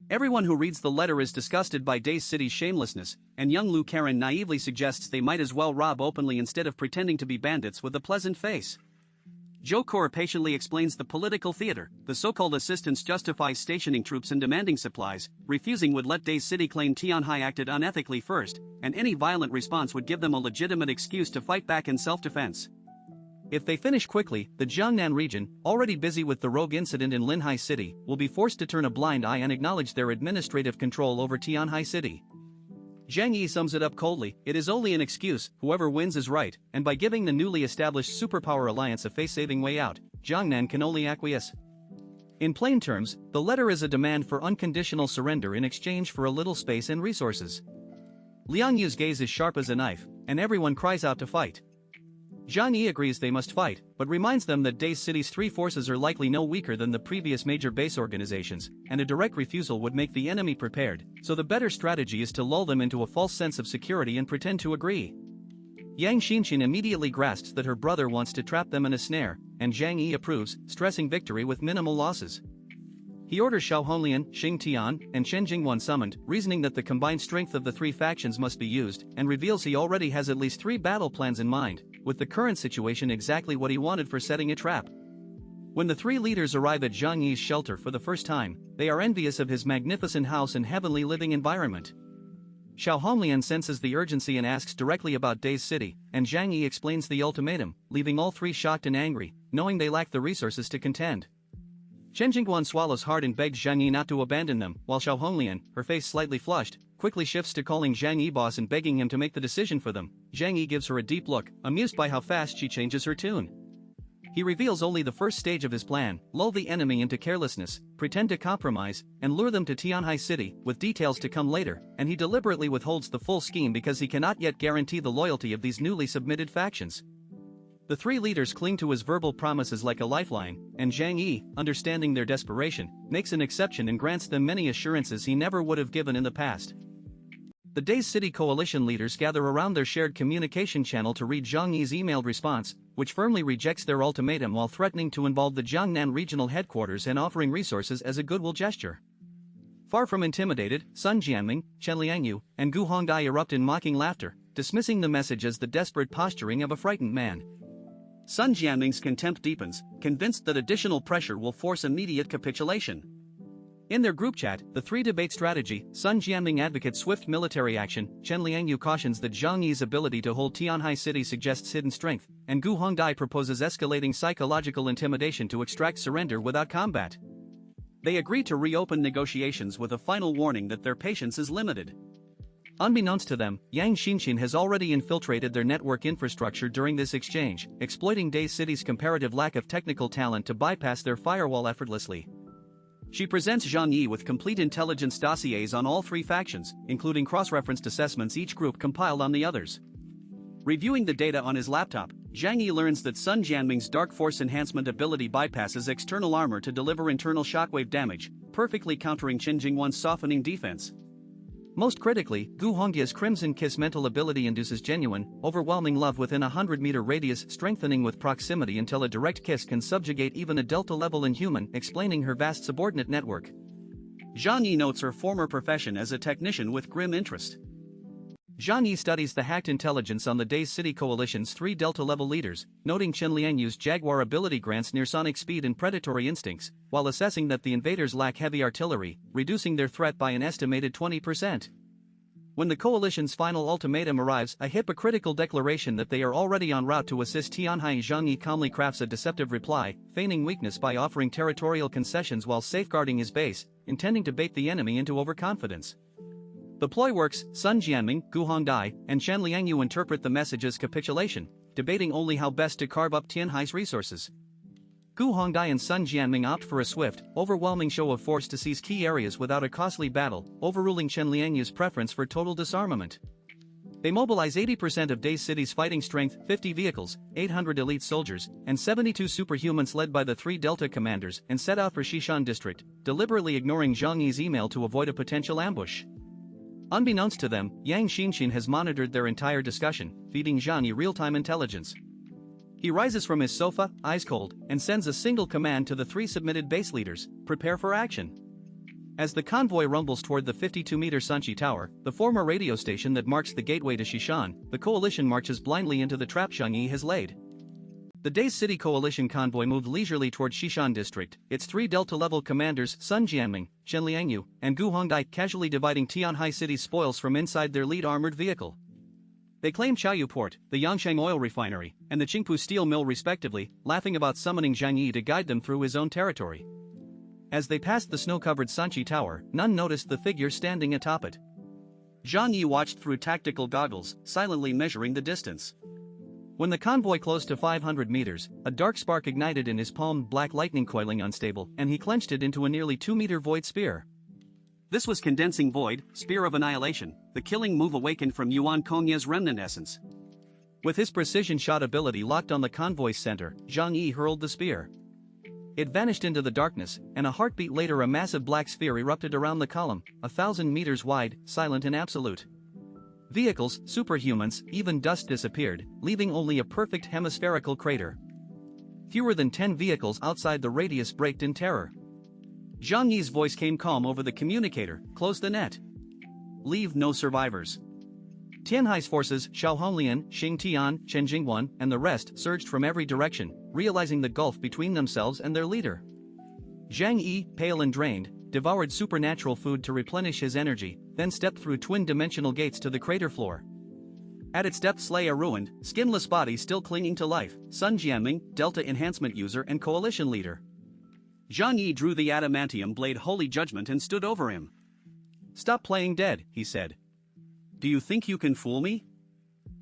Everyone who reads the letter is disgusted by Dace City's shamelessness, and young Lu Karen naively suggests they might as well rob openly instead of pretending to be bandits with a pleasant face. Joe Kor patiently explains the political theater. The so-called assistance justifies stationing troops and demanding supplies. Refusing would let Dace City claim Tianhai acted unethically first, and any violent response would give them a legitimate excuse to fight back in self-defense. If they finish quickly, the Jiangnan region, already busy with the rogue incident in Linhai City, will be forced to turn a blind eye and acknowledge their administrative control over Tianhai City. Zhang Yi sums it up coldly: it is only an excuse, whoever wins is right, and by giving the newly established superpower alliance a face-saving way out, Jiangnan can only acquiesce. In plain terms, the letter is a demand for unconditional surrender in exchange for a little space and resources. Liang Yu's gaze is sharp as a knife, and everyone cries out to fight. Zhang Yi agrees they must fight, but reminds them that Dace City's three forces are likely no weaker than the previous major base organizations, and a direct refusal would make the enemy prepared, so the better strategy is to lull them into a false sense of security and pretend to agree. Yang Xinxin immediately grasps that her brother wants to trap them in a snare, and Zhang Yi approves, stressing victory with minimal losses. He orders Xiao Honglian, Xing Tian, and Shen Jingwan summoned, reasoning that the combined strength of the three factions must be used, and reveals he already has at least 3 battle plans in mind, with the current situation exactly what he wanted for setting a trap. When the three leaders arrive at Zhang Yi's shelter for the first time, they are envious of his magnificent house and heavenly living environment. Xiao Honglian senses the urgency and asks directly about Dace City, and Zhang Yi explains the ultimatum, leaving all three shocked and angry, knowing they lack the resources to contend. Shen Jingguan swallows hard and begs Zhang Yi not to abandon them, while Xiao Honglian, her face slightly flushed, quickly shifts to calling Zhang Yi boss and begging him to make the decision for them. Zhang Yi gives her a deep look, amused by how fast she changes her tune. He reveals only the first stage of his plan: lull the enemy into carelessness, pretend to compromise, and lure them to Tianhai City, with details to come later, and he deliberately withholds the full scheme because he cannot yet guarantee the loyalty of these newly submitted factions. The three leaders cling to his verbal promises like a lifeline, and Zhang Yi, understanding their desperation, makes an exception and grants them many assurances he never would have given in the past. The Dace City coalition leaders gather around their shared communication channel to read Zhang Yi's emailed response, which firmly rejects their ultimatum while threatening to involve the Jiangnan regional headquarters and offering resources as a goodwill gesture. Far from intimidated, Sun Jianming, Chen Liangyu, and Gu Hongdai erupt in mocking laughter, dismissing the message as the desperate posturing of a frightened man. Sun Jianming's contempt deepens, convinced that additional pressure will force immediate capitulation. In their group chat, the three debate strategy. Sun Jianming advocates swift military action, Chen Liangyu cautions that Zhang Yi's ability to hold Tianhai City suggests hidden strength, and Gu Hongdai proposes escalating psychological intimidation to extract surrender without combat. They agree to reopen negotiations with a final warning that their patience is limited. Unbeknownst to them, Yang Xinxin has already infiltrated their network infrastructure during this exchange, exploiting Dace City's comparative lack of technical talent to bypass their firewall effortlessly. She presents Zhang Yi with complete intelligence dossiers on all three factions, including cross-referenced assessments each group compiled on the others. Reviewing the data on his laptop, Zhang Yi learns that Sun Jianming's Dark Force Enhancement ability bypasses external armor to deliver internal shockwave damage, perfectly countering Chen Jingwan's softening defense. Most critically, Gu Hongdia's Crimson Kiss mental ability induces genuine, overwhelming love within a 100-meter radius, strengthening with proximity until a direct kiss can subjugate even a Delta-level inhuman, explaining her vast subordinate network. Zhang Yi notes her former profession as a technician with grim interest. Zhang Yi studies the hacked intelligence on the Dace City Coalition's 3 Delta-level leaders, noting Chen Liangyu's Jaguar ability grants near sonic speed and predatory instincts, while assessing that the invaders lack heavy artillery, reducing their threat by an estimated 20%. When the Coalition's final ultimatum arrives, a hypocritical declaration that they are already en route to assist Tianhai, Zhang Yi calmly crafts a deceptive reply, feigning weakness by offering territorial concessions while safeguarding his base, intending to bait the enemy into overconfidence. The ploy works. Sun Jianming, Gu Hongdai, and Chen Liangyu interpret the message as capitulation, debating only how best to carve up Tianhai's resources. Gu Hongdai and Sun Jianming opt for a swift, overwhelming show of force to seize key areas without a costly battle, overruling Chen Liangyu's preference for total disarmament. They mobilize 80% of Dace City's fighting strength, 50 vehicles, 800 elite soldiers, and 72 superhumans led by the 3 Delta commanders, and set out for Xishan district, deliberately ignoring Zhang Yi's email to avoid a potential ambush. Unbeknownst to them, Yang Xinxin has monitored their entire discussion, feeding Zhang Yi real-time intelligence. He rises from his sofa, eyes cold, and sends a single command to the 3 submitted base leaders: prepare for action. As the convoy rumbles toward the 52-meter Sanchi Tower, the former radio station that marks the gateway to Shishan, the coalition marches blindly into the trap Zhang Yi has laid. The Days City Coalition convoy moved leisurely toward Shishan district, its 3 Delta-level commanders Sun Jianming, Shen Liangyu, and Gu Hongdai casually dividing Tianhai City's spoils from inside their lead armored vehicle. They claim Chaoyu Port, the Yangsheng oil refinery, and the Qingpu steel mill respectively, laughing about summoning Zhang Yi to guide them through his own territory. As they passed the snow-covered Sanchi Tower, none noticed the figure standing atop it. Zhang Yi watched through tactical goggles, silently measuring the distance. When the convoy closed to 500 meters, a dark spark ignited in his palm, black lightning coiling unstable, and he clenched it into a nearly 2-meter void spear. This was Condensing Void, Spear of Annihilation, the killing move awakened from Yuan Kongya's remnant essence. With his precision shot ability locked on the convoy's center, Zhang Yi hurled the spear. It vanished into the darkness, and a heartbeat later a massive black sphere erupted around the column, 1,000 meters wide, silent and absolute. Vehicles, superhumans, even dust disappeared, leaving only a perfect hemispherical crater. Fewer than 10 vehicles outside the radius braked in terror. Zhang Yi's voice came calm over the communicator, "Close the net. Leave no survivors." Tianhai's forces, Xiao Honglian, Xing Tian, Chen Jingwan, and the rest surged from every direction, realizing the gulf between themselves and their leader. Zhang Yi, pale and drained, devoured supernatural food to replenish his energy, then stepped through twin-dimensional gates to the crater floor. At its depths lay a ruined, skinless body still clinging to life, Sun Jianming, Delta Enhancement user and coalition leader. Zhang Yi drew the adamantium blade Holy Judgment and stood over him. "Stop playing dead," he said. "Do you think you can fool me?"